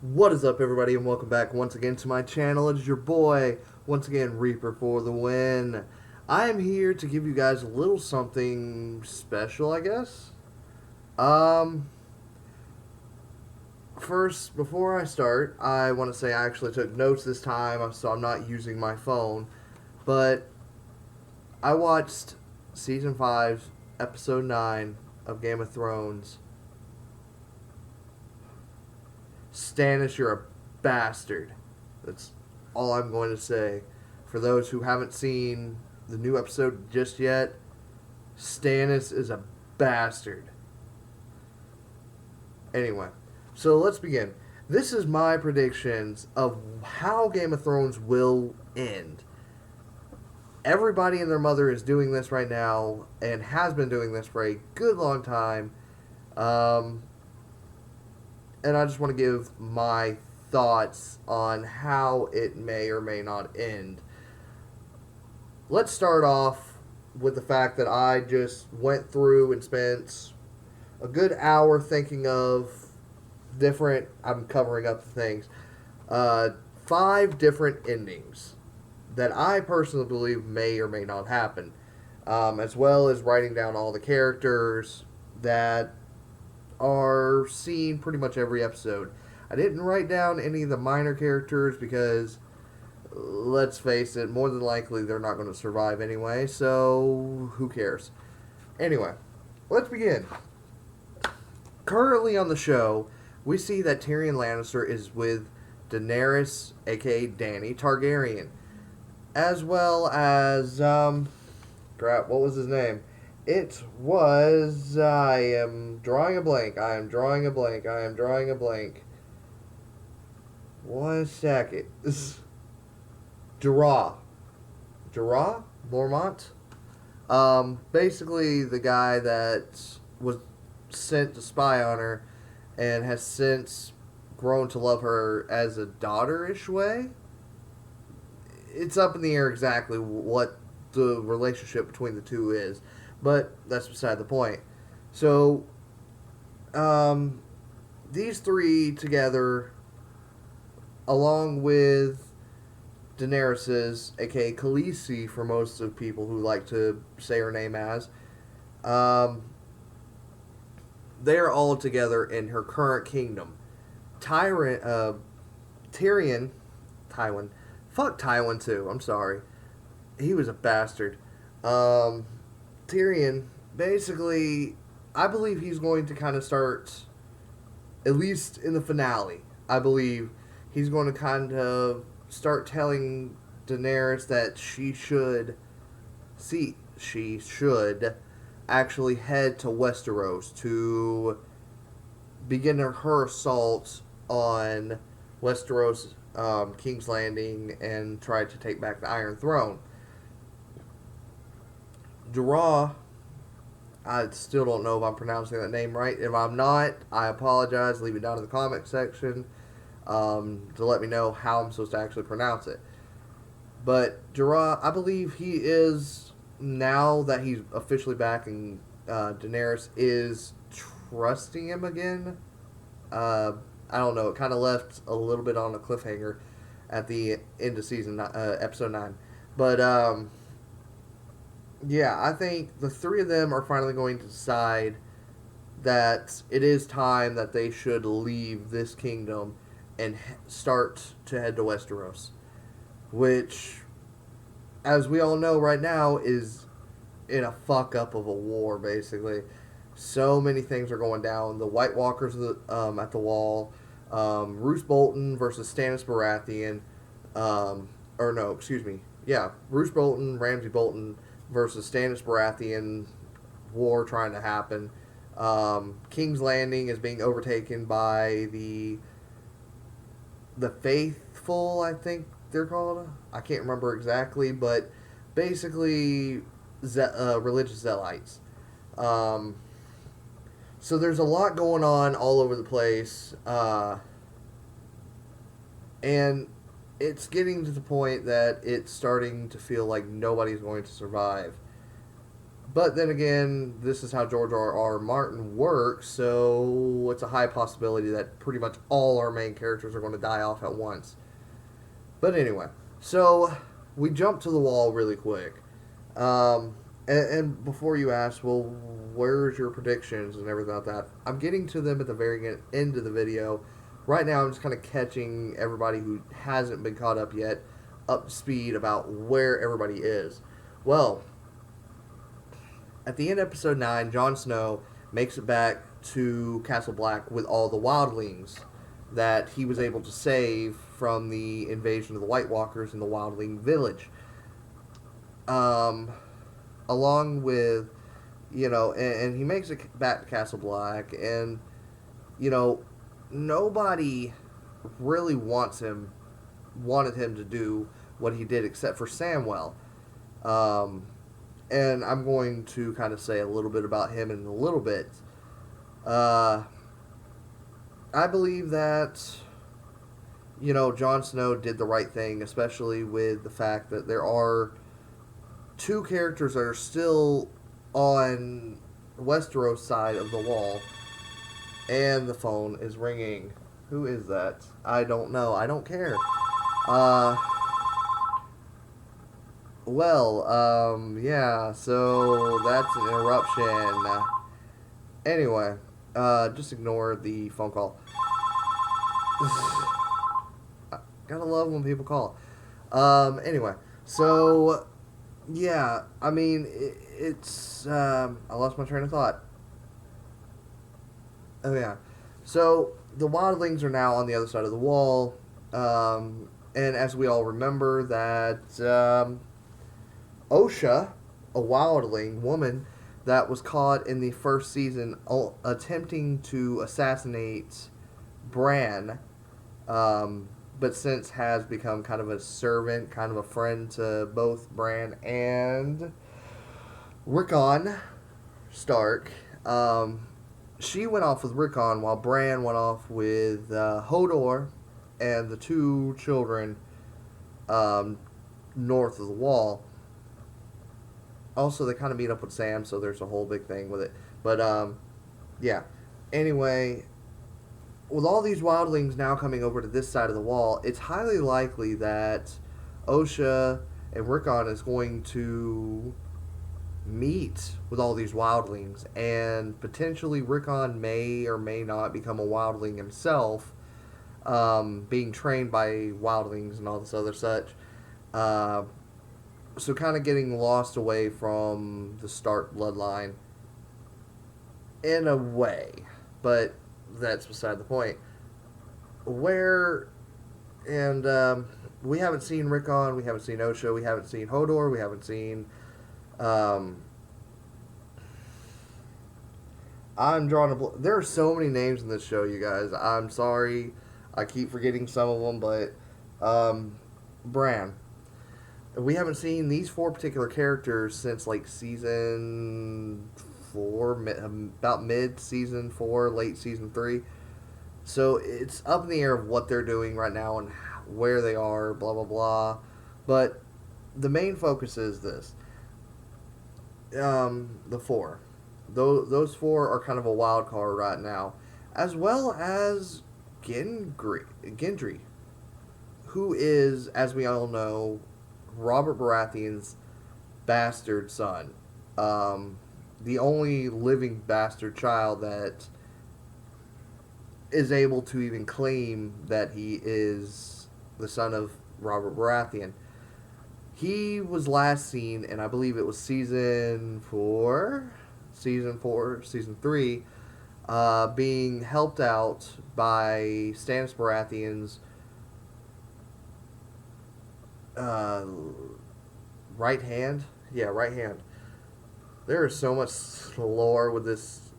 What is up, everybody, and welcome back once again to my channel. It is your boy, once again, Reaper for the win. I am here to give you guys a little something special, I guess. Um, First, before I start, I want to say I actually took notes this time, so I'm not using my phone. But I watched Season 5, Episode 9 of Game of Thrones. Stannis, you're a bastard. That's all I'm going to say. For those who haven't seen the new episode just yet, Stannis is a bastard. Anyway, so let's begin. This is my predictions of how Game of Thrones will end. Everybody and their mother is doing this right now and has been doing this for a good long time. Um, and I just want to give my thoughts on how it may or may not end. Let's start off with the fact that I just went through and spent a good hour thinking of different. I'm covering up the things. Uh, 5 different endings that I personally believe may or may not happen, as well as writing down all the characters that are seen pretty much every episode. I didn't write down any of the minor characters because, let's face it, more than likely they're not going to survive anyway, so who cares? Anyway, let's begin. Currently on the show, we see that Tyrion Lannister is with Daenerys, aka Dany Targaryen, as well as, crap, what was his name? It was, I am drawing a blank, I am drawing a blank, I am drawing a blank. 1 second. Jorah. Jorah? Mormont? Basically the guy that was sent to spy on her and has since grown to love her as a daughter-ish way. It's up in the air exactly what the relationship between the two is, but that's beside the point. So, um, these three together, along with Daenerys's, aka Khaleesi, for most of people who like to say her name as, um, they are all together in her current kingdom. Tyrant, Tyrion, Tywin, fuck Tywin too. I'm sorry, he was a bastard. Um, Tyrion, basically, I believe he's going to kind of start, at least in the finale. I believe he's going to kind of start telling Daenerys that she should actually head to Westeros to begin her assault on Westeros, King's Landing, and try to take back the Iron Throne. Jorah, I still don't know if I'm pronouncing that name right. If I'm not, I apologize. Leave it down in the comment section, to let me know how I'm supposed to actually pronounce it. But Jorah, I believe he is, now that he's officially back and Daenerys is trusting him again. Uh, I don't know. It kind of left a little bit on a cliffhanger at the end of episode 9. But yeah, I think the three of them are finally going to decide that it is time that they should leave this kingdom and start to head to Westeros, which, as we all know right now, is in a fuck up of a war, basically. So many things are going down. The White Walkers at the wall. Roose Bolton versus Stannis Baratheon. Or no, excuse me. Yeah, Roose Bolton, Ramsay Bolton versus Stannis Baratheon. War trying to happen. King's Landing is being overtaken by the Faithful, I think they're called. I can't remember exactly, but basically religious zealots. Um, so there's a lot going on all over the place, and it's getting to the point that it's starting to feel like nobody's going to survive. But then again, this is how George R. Martin works, so it's a high possibility that pretty much all our main characters are going to die off at once. But anyway, so we jump to the wall really quick. And before you ask, well, where's your predictions and everything like that? I'm getting to them at the very end of the video. Right now, I'm just kind of catching everybody who hasn't been caught up yet up to speed about where everybody is. Well, at the end of episode 9, Jon Snow makes it back to Castle Black with all the wildlings that he was able to save from the invasion of the White Walkers in the Wildling village. Along with, and he makes it back to Castle Black, and, nobody really wanted him to do what he did except for Samwell. And I'm going to kind of say a little bit about him in a little bit. I believe that, Jon Snow did the right thing, especially with the fact that there are two characters that are still on Westeros side of the wall, and the phone is ringing. Who is that? I don't know. I don't care. Yeah, so that's an interruption. Anyway, just ignore the phone call. Gotta love when people call. Anyway, so, yeah, I mean, it's, I lost my train of thought. Oh, yeah. So, the wildlings are now on the other side of the wall, and as we all remember that, Osha, a wildling woman that was caught in the first season attempting to assassinate Bran, but since has become kind of a servant, kind of a friend to both Bran and Rickon Stark. She went off with Rickon while Bran went off with Hodor and the two children north of the wall. Also, they kind of meet up with Sam, so there's a whole big thing with it. But, yeah. Anyway, with all these wildlings now coming over to this side of the wall, it's highly likely that Osha and Rickon is going to meet with all these wildlings, and potentially Rickon may or may not become a wildling himself, being trained by wildlings and all this other such. So kind of getting lost away from the Stark bloodline in a way, but that's beside the point. We haven't seen Rickon, we haven't seen Osha, we haven't seen Hodor, we haven't seen, I'm drawing there are so many names in this show, you guys. I'm sorry, I keep forgetting some of them, but, Bran. We haven't seen these four particular characters since like season 4, about mid season 4, late season 3. So it's up in the air of what they're doing right now and where they are, blah blah blah. But the main focus is this: the four. Those four are kind of a wild card right now, as well as Gendry, who is, as we all know, Robert Baratheon's bastard son. The only living bastard child that is able to even claim that he is the son of Robert Baratheon. He was last seen, and I believe it was season 3, being helped out by Stannis Baratheon's right hand. Yeah, right hand. There is so much lore with this.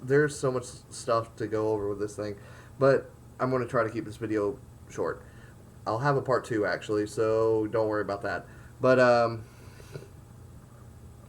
There's so much stuff to go over with this thing, but I'm going to try to keep this video short. I'll have a part 2 actually, so don't worry about that. But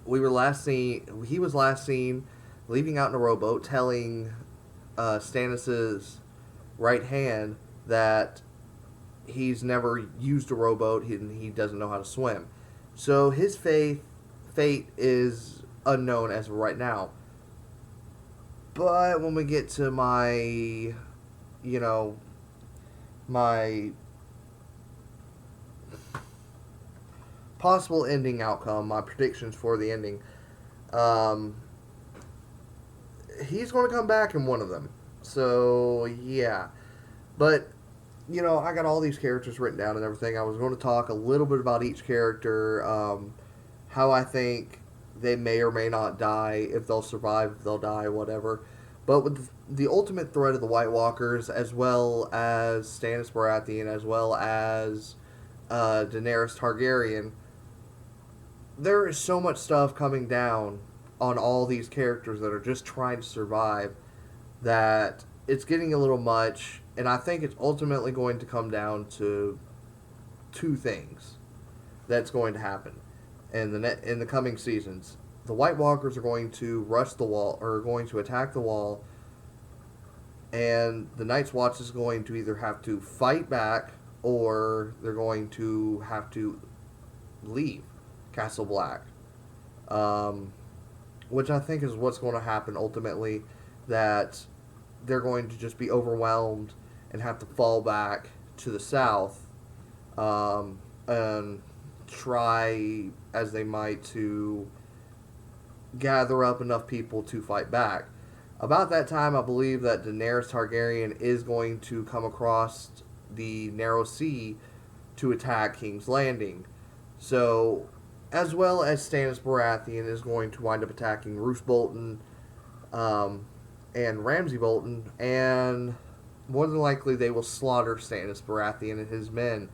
he was last seen leaving out in a rowboat, telling Stannis' right hand that he's never used a rowboat and he doesn't know how to swim. So his fate is unknown as of right now. But when we get to my, my possible ending outcome, my predictions for the ending, um, he's going to come back in one of them. So, yeah. But, I got all these characters written down and everything. I was going to talk a little bit about each character, how I think they may or may not die, if they'll survive, if they'll die, whatever. But with the ultimate threat of the White Walkers, as well as Stannis Baratheon, as well as Daenerys Targaryen, there is so much stuff coming down on all these characters that are just trying to survive that it's getting a little much, and I think it's ultimately going to come down to two things that's going to happen in the coming seasons. The White Walkers are going to rush the wall, or are going to attack the wall, and the Night's Watch is going to either have to fight back or they're going to have to leave Castle Black, which I think is what's going to happen ultimately. That they're going to just be overwhelmed and have to fall back to the south, and try as they might to gather up enough people to fight back. About that time, I believe that Daenerys Targaryen is going to come across the Narrow Sea to attack King's Landing. So, as well as Stannis Baratheon is going to wind up attacking Roose Bolton, and Ramsay Bolton, and more than likely they will slaughter Stannis Baratheon and his men,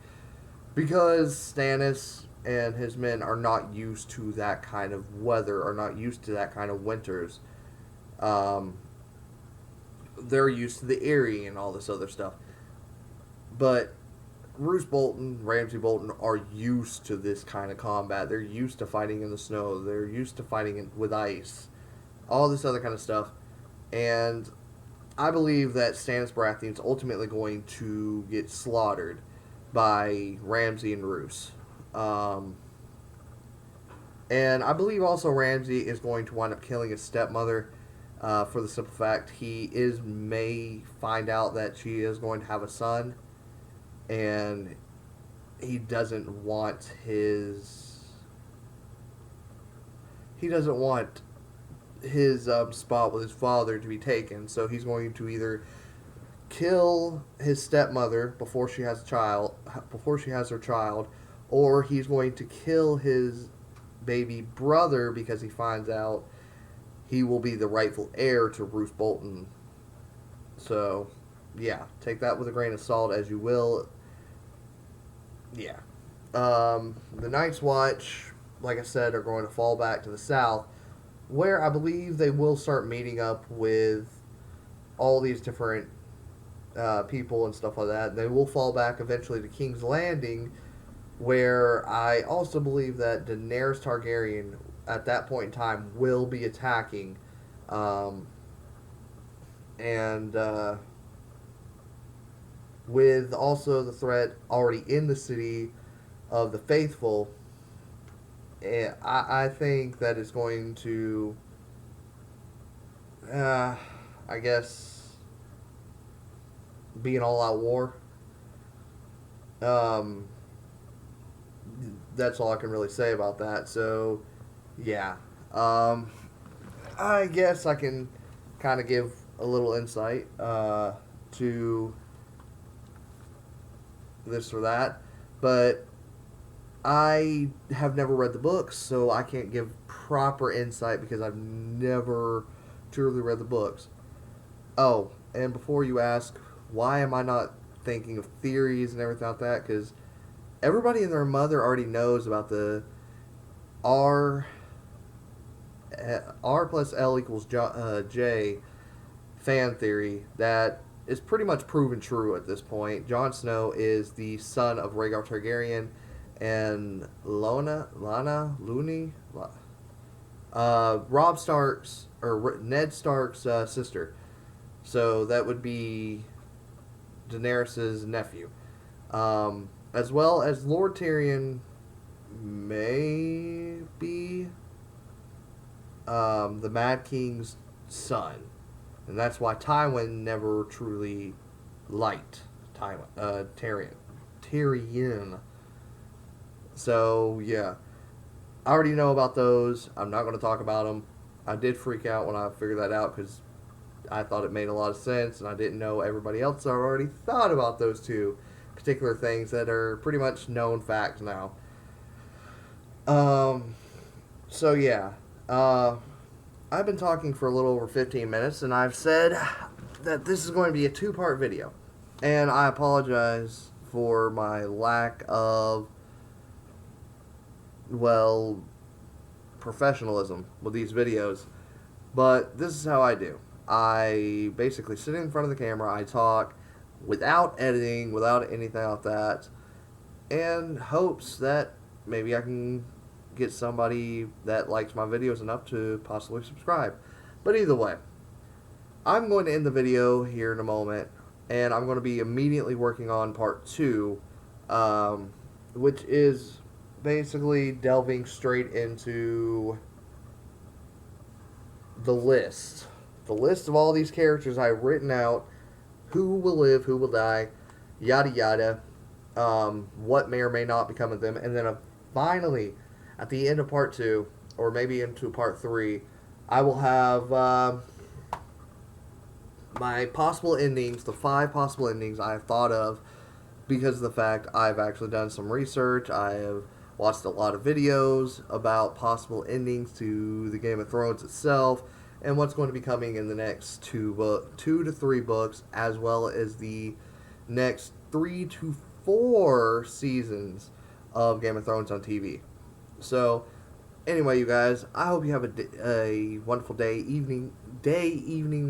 because Stannis and his men are not used to that kind of weather, are not used to that kind of winters. They're used to the Eyrie and all this other stuff. But Roose Bolton, Ramsay Bolton are used to this kind of combat. They're used to fighting in the snow. They're used to fighting with ice. All this other kind of stuff. And I believe that Stannis Baratheon is ultimately going to get slaughtered by Ramsay and Roose. And I believe also Ramsay is going to wind up killing his stepmother, for the simple fact he may find out that she is going to have a son, and he doesn't want his spot with his father to be taken. So he's going to either kill his stepmother before she has her child, or he's going to kill his baby brother because he finds out he will be the rightful heir to Roose Bolton. So, yeah, take that with a grain of salt as you will. Yeah. The Night's Watch, like I said, are going to fall back to the south, where I believe they will start meeting up with all these different people and stuff like that. They will fall back eventually to King's Landing, where I also believe that Daenerys Targaryen at that point in time will be attacking, and with also the threat already in the city of the Faithful, I think that it's going to, I guess, be an all-out war. That's all I can really say about that. So, yeah. I guess I can kind of give a little insight to this or that. But I have never read the books, so I can't give proper insight because I've never truly read the books. Oh, and before you ask, why am I not thinking of theories and everything like that? Because everybody and their mother already knows about the R plus L equals J fan theory that is pretty much proven true at this point. Jon Snow is the son of Rhaegar Targaryen and Robb Stark's, or Ned Stark's sister. So that would be Daenerys' nephew. As well as Lord Tyrion may be the Mad King's son, and that's why Tywin never truly liked Tyrion. So yeah, I already know about those. I'm not going to talk about them. I did freak out when I figured that out because I thought it made a lot of sense, and I didn't know everybody else already thought about those two particular things that are pretty much known facts now. Um, so yeah, I've been talking for a little over 15 minutes, and I've said that this is going to be a two-part video, and I apologize for my lack of, well, professionalism with these videos, but this is how I do. I basically sit in front of the camera, I talk without editing, without anything like that, and hopes that maybe I can get somebody that likes my videos enough to possibly subscribe. But either way, I'm going to end the video here in a moment, and I'm going to be immediately working on part 2, which is basically delving straight into the list. The list of all these characters I've written out, who will live, who will die, yada yada, what may or may not become of them, and then finally, at the end of part 2, or maybe into part 3, I will have my possible endings, the 5 possible endings I have thought of, because of the fact I've actually done some research. I have watched a lot of videos about possible endings to the Game of Thrones itself, and what's going to be coming in the next 2 to 3 books, as well as the next 3 to 4 seasons of Game of Thrones on TV. So, anyway, you guys, I hope you have a wonderful day, evening,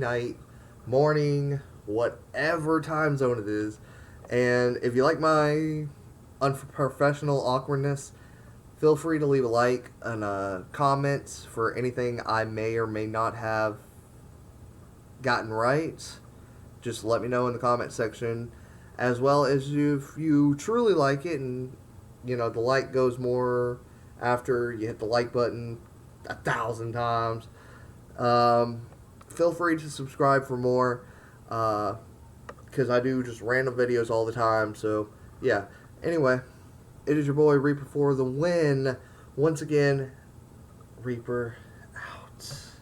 night, morning, whatever time zone it is. And if you like my unprofessional awkwardness, feel free to leave a like and a comment for anything I may or may not have gotten right. Just let me know in the comment section. As well as if you truly like it, and the like goes more after you hit the like button 1,000 times. Feel free to subscribe for more, because I do just random videos all the time. So yeah, anyway, it is your boy Reaper for the win. Once again, Reaper